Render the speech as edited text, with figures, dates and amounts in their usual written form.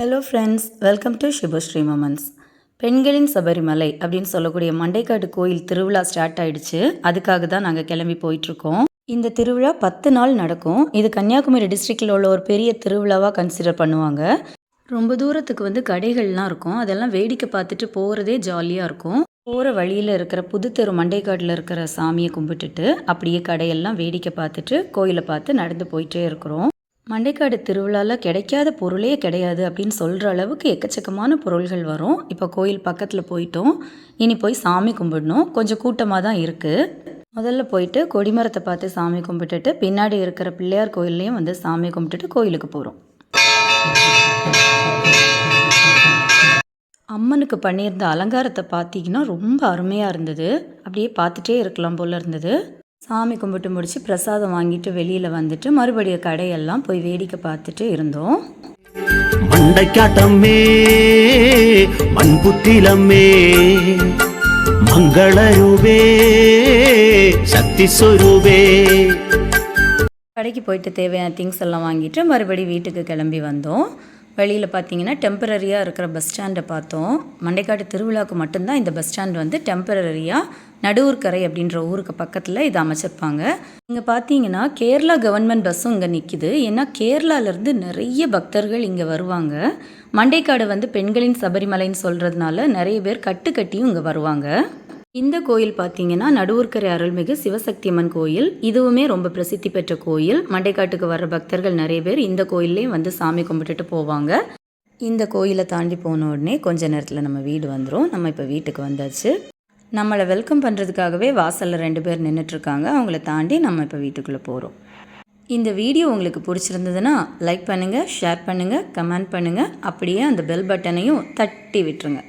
Hello friends, welcome to Sibashree moments. பெண்களின் சபரிமலை அப்படின்னு சொல்லக்கூடிய மண்டைக்காடு கோயில் திருவிழா ஸ்டார்ட் ஆயிடுச்சு. அதுக்காக தான் நாங்கள் கிளம்பி போயிட்டுருக்கோம். இந்த திருவிழா 10 நாள் நடக்கும். இது கன்னியாகுமரி டிஸ்ட்ரிக்டில் உள்ள ஒரு பெரிய திருவிழாவாக கன்சிடர் பண்ணுவாங்க. ரொம்ப தூரத்துக்கு கடைகள்லாம் இருக்கும். அதெல்லாம் வேடிக்கை பார்த்துட்டு போகிறதே ஜாலியாக இருக்கும். போகிற வழியில் இருக்கிற புதுத்தெரு மண்டைக்காட்டில் இருக்கிற சாமியை கும்பிட்டுட்டு அப்படியே கடையெல்லாம் வேடிக்கை பார்த்துட்டு கோயிலை பார்த்து நடந்து போயிட்டே இருக்கிறோம். மண்டைக்காடு திருவிழாவில் கிடைக்காத பொருளே கிடையாது அப்படின்னு சொல்கிற அளவுக்கு எக்கச்சக்கமான பொருள்கள் வரும். இப்போ கோயில் பக்கத்தில் போயிட்டோம். இனி போய் சாமி கும்பிடணும். கொஞ்சம் கூட்டமாக தான் இருக்குது. முதல்ல போயிட்டு கொடிமரத்தை பார்த்து சாமி கும்பிட்டுட்டு பின்னாடி இருக்கிற பிள்ளையார் கோயில்லையும் சாமி கும்பிட்டுட்டு கோயிலுக்கு போகிறோம். அம்மனுக்கு பண்ணியிருந்த அலங்காரத்தை பார்த்தீங்கன்னா ரொம்ப அருமையாக இருந்தது. அப்படியே பார்த்துட்டே இருக்கலாம் போல் இருந்தது. சாமி கும்பிட்டு முடிச்சு பிரசாதம் வாங்கிட்டு வெளியில் வந்துட்டு மறுபடியும் கடையெல்லாம் போய் வேடிக்கை பார்த்துட்டு இருந்தோம். மண்டைக்காட்டம்மே மண்புத்திலம்மே மங்களரூபே சக்தி சொரூபே. கடைக்கு போயிட்டு தேவையான திங்ஸ் எல்லாம் வாங்கிட்டு மறுபடியும் வீட்டுக்கு கிளம்பி வந்தோம். வெளியில் பார்த்தீங்கன்னா டெம்பரரியாக இருக்கிற பஸ் ஸ்டாண்டை பார்த்தோம். மண்டைக்காடு திருவிழாவுக்கு மட்டும்தான் இந்த பஸ் ஸ்டாண்ட் டெம்பரரியாக நடுவூர்கரை அப்படின்ற ஊருக்கு பக்கத்தில் இது அமைச்சிருப்பாங்க. இங்கே பார்த்தீங்கன்னா கேரளா கவர்மெண்ட் பஸ்ஸும் இங்கே நிற்கிது. ஏன்னா கேரளாவிலேருந்து நிறைய பக்தர்கள் இங்கே வருவாங்க. மண்டைக்காடு பெண்களின் சபரிமலைன்னு சொல்கிறதுனால நிறைய பேர் கட்டியும் இங்கே வருவாங்க. இந்த கோயில் பார்த்தீங்கன்னா நடுவூர்கரை அருள்மிகு சிவசக்தி அம்மன் கோயில். இதுவுமே ரொம்ப பிரசித்தி பெற்ற கோயில். மண்டைக்காட்டுக்கு வர்ற பக்தர்கள் நிறைய பேர் இந்த கோயில்லையும் சாமி கும்பிட்டுட்டு போவாங்க. இந்த கோயிலை தாண்டி போன உடனே கொஞ்ச நேரத்தில் நம்ம வீடு வந்துடும். நம்ம இப்போ வீட்டுக்கு வந்தாச்சு. நம்மளை வெல்கம் பண்ணுறதுக்காகவே வாசலில் 2 பேர் நின்றுட்டுருக்காங்க. அவங்கள தாண்டி நம்ம இப்போ வீட்டுக்குள்ளே போகிறோம். இந்த வீடியோ உங்களுக்கு பிடிச்சிருந்ததுன்னா லைக் பண்ணுங்கள், ஷேர் பண்ணுங்கள், கமெண்ட் பண்ணுங்கள். அப்படியே அந்த பெல் பட்டனையும் தட்டி விட்டுருங்க.